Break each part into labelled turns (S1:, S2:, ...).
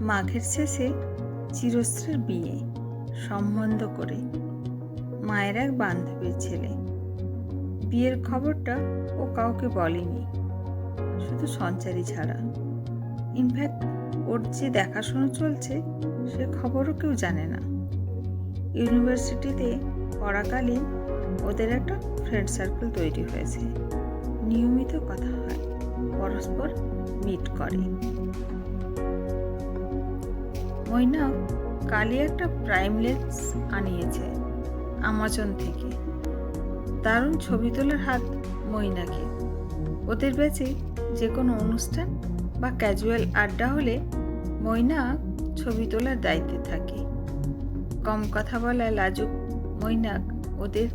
S1: মাঘের শেষে চিরশ্রীর বিয়ে সম্বন্ধ করে মায়ের এক বান্ধবীর ছেলে। বিয়ের খবরটা ও কাউকে বলেনি, শুধু সঞ্চারী ছাড়া। ইনফ্যাক্ট ওর যে দেখাশোনা চলছে সে খবরও কেউ জানে না। ইউনিভার্সিটিতে পড়াকালীন ওদের একটা ফ্রেন্ড সার্কেল তৈরি হয়েছে, নিয়মিত কথা হয়, পরস্পর মিট করে। মৈনাক কালই একটা প্রাইম লেন্স আনিয়েছে আমাজন থেকে। দারুণ ছবি তোলার হাত মৈনাকে। ওদের ব্যাচে যে কোনো অনুষ্ঠান বা ক্যাজুয়াল আড্ডা হলে মৈনাক ছবি তোলার দায়িত্বে থাকে। কম কথা বলা লাজুক মৈনাক ওদের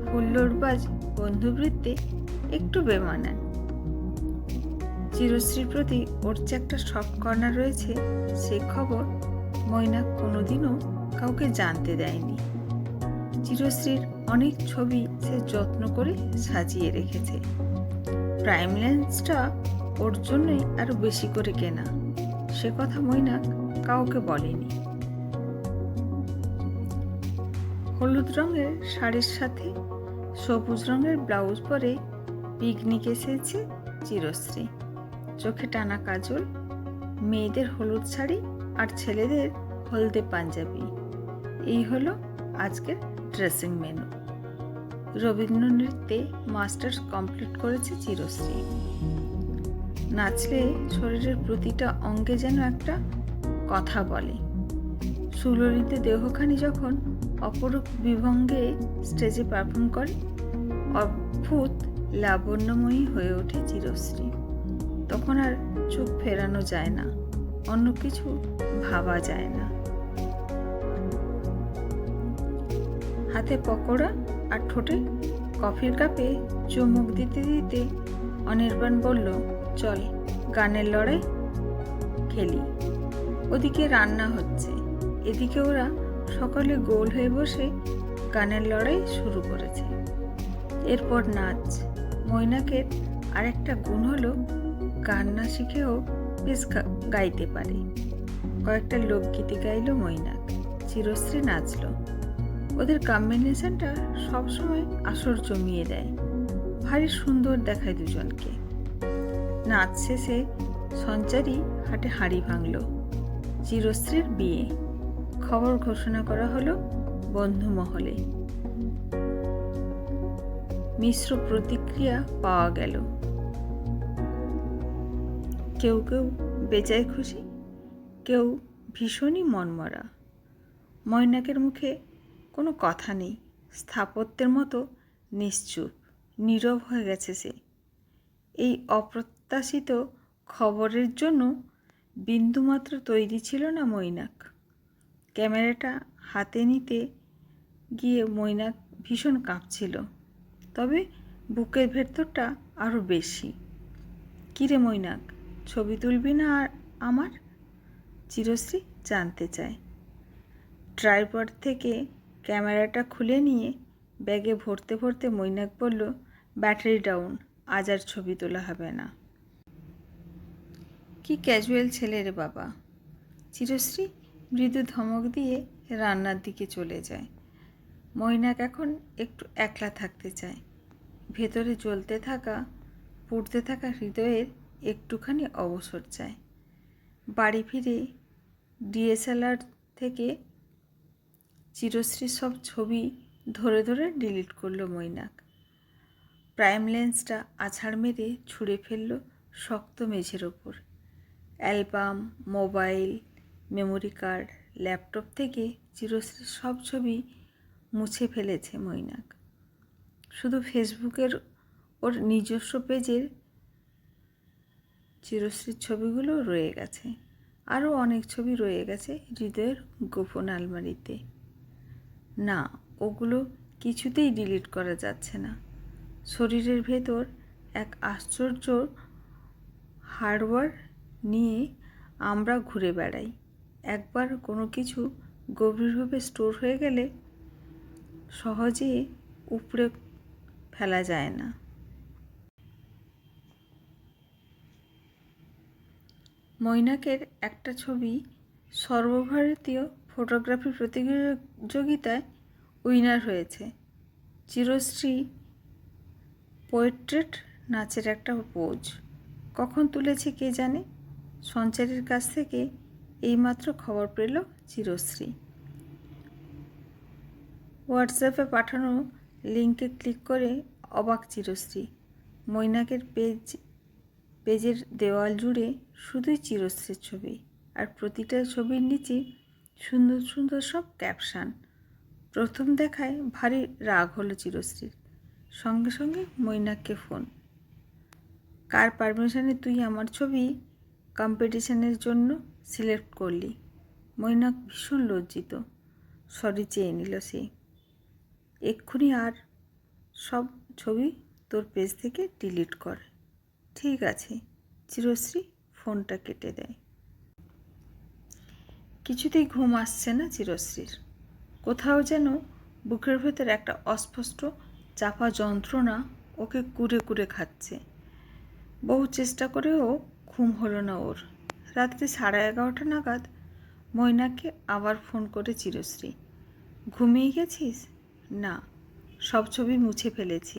S1: হুল্লোড়বাজ বন্ধুবৃত্তে একটু বেমানান। চিরশ্রীর প্রতি ওর যে একটা সফট কর্নার রয়েছে সে খবর মৈনাক কোনোদিনও কাউকে জানতে দেয়নি। চিরশ্রীর অনেক ছবি সে যত্ন করে সাজিয়ে রেখেছে। প্রাইম লেন্সটা ওর জন্যই আরো বেশি করে কেনা, সে কথা মৈনাক কাউকে বলেনি। হলুদ রঙের শাড়ির সাথে সবুজ রঙের ব্লাউজ পরে পিকনিক এসেছে চিরশ্রী। চোখে টানা কাজল, মেয়েদের হলুদ শাড়ি আর ছেলেদের হলদে পাঞ্জাবি, এই হলো আজকের ড্রেসিং মেনু। রবীন্দ্র নৃত্যে মাস্টার্স কমপ্লিট করেছে চিরশ্রী। নাচলে শরীরের প্রতিটা অঙ্গে যেন একটা কথা বলে। সুললিত দেহখানি যখন অপরূপ বিভঙ্গে স্টেজে পারফর্ম করে, অদ্ভুত লাবণ্যময়ী হয়ে ওঠে চিরশ্রী। তখন আর চোখ ফেরানো যায় না, অন্য কিছু ভাবা যায় না। হাতে পকোড়া আর ঠোঁটে কফির কাপে চুমুক দিতে দিতে অনির্বাণ বলল, চল গানের লড়াই খেলি। ওদিকে রান্না হচ্ছে, এদিকে ওরা সকলে গোল হয়ে বসে গানের লড়াই শুরু করেছে। এরপর নাচ। মৈনাকের আরেকটা গুণ হলো গান না শিখেও বেশ গাইতে পারে। কয়েকটা লোকগীতি গাইল মৈনাক, চিরশ্রী নাচল। ওদের কম্বিনেশনটা সবসময় আসর জমিয়ে দেয়, ভারী সুন্দর দেখায় দুজনকে। নাচ শেষে সঞ্চারী হাটে হাঁড়ি ভাঙল। চিরশ্রীর বিয়ে খবর ঘোষণা করা হলো বন্ধু মহলে। মিশ্র প্রতিক্রিয়া পাওয়া গেল। কেউ কেউ বেজায় খুশি, কেউ ভীষণই মনমরা। মৈনাকের মুখে কোনো কথা নেই, স্থাপত্যের মতো নিশ্চুপ, নীরব হয়ে গেছে সে। এই অপ্রত্যাশিত খবরের জন্য বিন্দুমাত্র তৈরি ছিল না মৈনাক। ক্যামেরাটা হাতে নিতে গিয়ে মৈনাক ভীষণ কাঁপছিল, তবে বুকের ভেতরটা আরও বেশি। কিরে মৈনাক, ছবি তুলবি না আর আমার? চিরশ্রী জানতে চায়। ট্রাইপড থেকে ক্যামেরাটা খুলে নিয়ে ব্যাগে ভরতে ভরতে মৈনাক বলল, ব্যাটারি ডাউন, আজ আর ছবি তোলা হবে না। কি ক্যাজুয়াল ছেলে রে বাবা। চিরশ্রী মৃদু ধমক দিয়ে রান্নার দিকে চলে যায়। মৈনাক এখন একটু একলা থাকতে চায়। ভেতরে জ্বলতে থাকা, পুড়তে থাকা হৃদয়ের একটুখানি অবসর চায়। বাড়ি ফিরে ডিএসএলআর থেকে চিরশ্রীর সব ছবি ধরে ধরে ডিলিট করলো মৈনাক। প্রাইম লেন্সটা আছাড় মেরে ছুঁড়ে ফেললো শক্ত মেঝের ওপর। Album, mobile, memory card, laptop থেকে চিরশ্রীর সব ছবি মুছে ফেলেছে মৈনাক। শুধু ফেসবুকের ওর নিজস্ব পেজের চিরশ্রীর ছবিগুলো রয়ে গেছে। আরও অনেক ছবি রয়ে গেছে হৃদয়ের গোপন আলমারিতে। না, ওগুলো কিছুতেই ডিলিট করা যাচ্ছে না। শরীরের ভেতর এক আশ্চর্য হার্ডওয়্যার নিয়ে আমরা ঘুরে বেড়াই। একবার কোনো কিছু গভীরভাবে স্টোর হয়ে গেলে সহজে উপড়ে ফেলা যায় না। মৈনাকের একটা ছবি সর্বভারতীয় ফটোগ্রাফি প্রতিযোগিতায় উইনার হয়েছে। চিরশ্রী পোর্ট্রেট নাচের একটা পোজ কখন তুলেছে কে জানে। সঞ্চারীর কাছ থেকে এইমাত্র খবর পেল চিরশ্রী। হোয়াটসঅ্যাপে পাঠানো লিঙ্কে ক্লিক করে অবাক চিরশ্রী। মৈনাকের পেজের দেওয়াল জুড়ে শুধুই চিরশ্রীর ছবি, আর প্রতিটা ছবির নিচে সুন্দর সুন্দর সব ক্যাপশন। প্রথম দেখায় ভারী রাগ হলো চিরশ্রীর। সঙ্গে সঙ্গে মৈনাককে ফোন। কার পারমিশনে তুই আমার ছবি কম্পিটিশনের জন্য সিলেক্ট করলি? মৈনাক ভীষণ লজ্জিত। সরি চেয়ে নিল সে। এক্ষুনি আর সব ছবি তোর পেজ থেকে ডিলিট কর। ঠিক আছে। চিরশ্রী ফোনটা কেটে দেয়। কিছুতেই ঘুম আসছে না চিরশ্রীর। কোথাও যেন বুকের ভেতর একটা অস্পষ্ট চাপা যন্ত্রণা ওকে কুরে কুরে খাচ্ছে। বহু চেষ্টা করেও ঘুম হলো না ওর। রাত্রি 11:30 নাগাদ মৈনাককে আবার ফোন করে চিরশ্রী। ঘুমিয়ে গেছিস? না, সব ছবি মুছে ফেলেছি।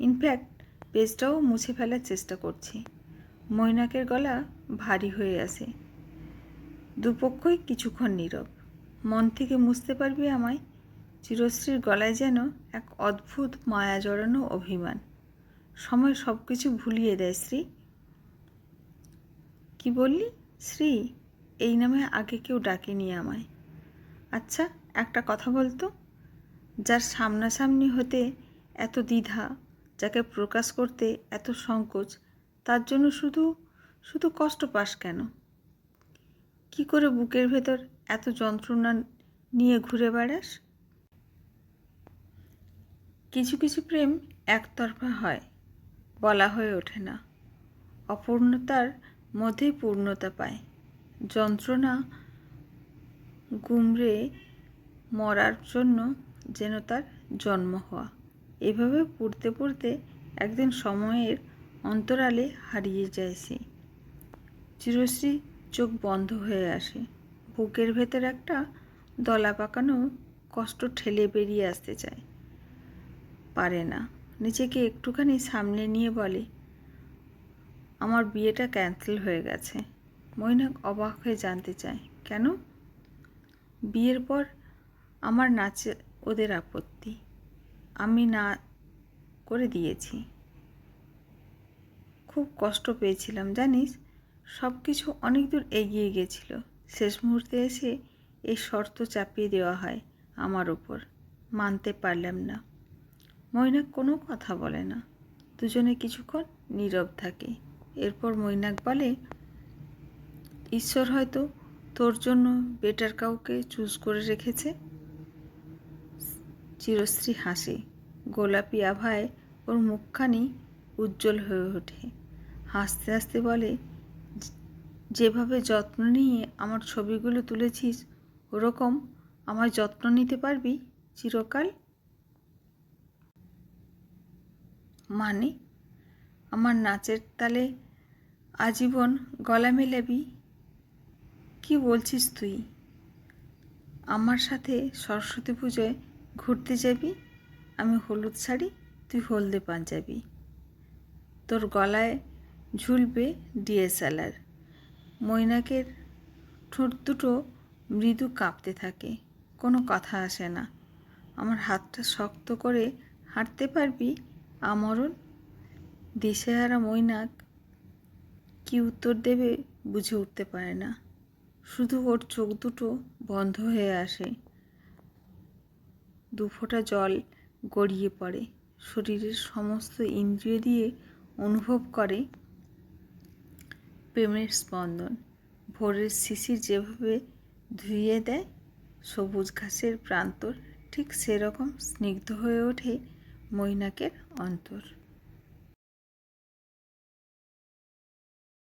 S1: ইনফ্যাক্ট পেজটাও মুছে ফেলার চেষ্টা করছি। মৈনাকের গলা ভারী হয়ে আসে। দুপক্ষই কিছুক্ষণ নীরব। মন থেকে মুছতে পারবি আমায়? চিরশ্রীর গলায় যেন এক অদ্ভুত মায়া জড়ানো অভিমান। সময় সব কিছু ভুলিয়ে দেয় শ্রী। কি বললি? শ্রী এই নামে আগে কেউ ডাকেনি আমায়। আচ্ছা একটা কথা বলতো, যার সামনাসামনি হতে এত দ্বিধা, যাকে প্রকাশ করতে এত সংকোচ, তার জন্য শুধু শুধু কষ্ট পাস কেন? কি করে বুকের ভেতর এত যন্ত্রণা নিয়ে ঘুরে বেড়াস? কিছু কিছু প্রেম একতরফা হয়, বলা হয়ে ওঠে না। অপূর্ণতার মধ্যেই পূর্ণতা পায়। যন্ত্রণা গুমরে মরার জন্য যেন তার জন্ম হওয়া। এভাবে পড়তে পড়তে একদিন সময়ের অন্তরালে হারিয়ে যায় সে। চিরশ্রী চোখ বন্ধ হয়ে আসে। বুকের ভেতর একটা দলা পাকানো কষ্ট ঠেলে বেরিয়ে আসতে চায়, পারে না। নিজেকে একটুখানি সামলে নিয়ে বলে, আমার বিয়েটা ক্যান্সেল হয়ে গেছে। মৈনাক অবাক হয়ে জানতে চায়, কেন? বিয়ের পর আমার নাচে ওদের আপত্তি। আমি না করে দিয়েছি। খুব কষ্ট পেয়েছিলাম জানিস। সব কিছু অনেক দূর এগিয়ে গেছিল। শেষ মুহূর্তে এসে এই শর্ত চাপিয়ে দেওয়া হয় আমার ওপর। মানতে পারলাম না। মৈনাক কোনো কথা বলে না। দুজনে কিছুক্ষণ নীরব থাকে। এরপর মৈনাক বলে, ঈশ্বর হয়তো তোর জন্য বেটার কাউকে চুজ করে রেখেছে। চিরশ্রী হাসে। গোলাপি আভায় ওর মুখখানি উজ্জ্বল হয়ে ওঠে। হাসতে হাসতে বলে, যেভাবে যত্ন নিয়ে আমার ছবিগুলো তুলেছিস, ওরকম আমায় যত্ন নিতে পারবি চিরকাল? মানে আমার নাচের তালে আজীবন গলা মেলাবি? কি বলছিস তুই? আমার সাথে সরস্বতী পুজোয় ঘুরতে যাবি? আমি হলুদ শাড়ি, তুই হলদে পাঞ্জাবি। তোর গলায় ঝুলবে ডিএসএলআর। মৈনাকের ঠোঁট দুটো মৃদু কাঁপতে থাকে। কোনো কথা আসে না। আমার হাতটা শক্ত করে হাঁটতে পারবি আমরণ? দিশেহারা মৈনাক কি উত্তর দেবে বুঝে উঠতে পারে না। শুধু ওর চোখ দুটো বন্ধ হয়ে আসে। দুফোঁটা জল গড়িয়ে পড়ে। শরীরের সমস্ত ইন্দ্রিয় দিয়ে অনুভব করে প্রেমের স্পন্দন। ভোরের শিশির যেভাবে ধুইয়ে দেয় সবুজ ঘাসের প্রান্তর, ঠিক সেরকম স্নিগ্ধ হয়ে ওঠে মৈনাকের অন্তর।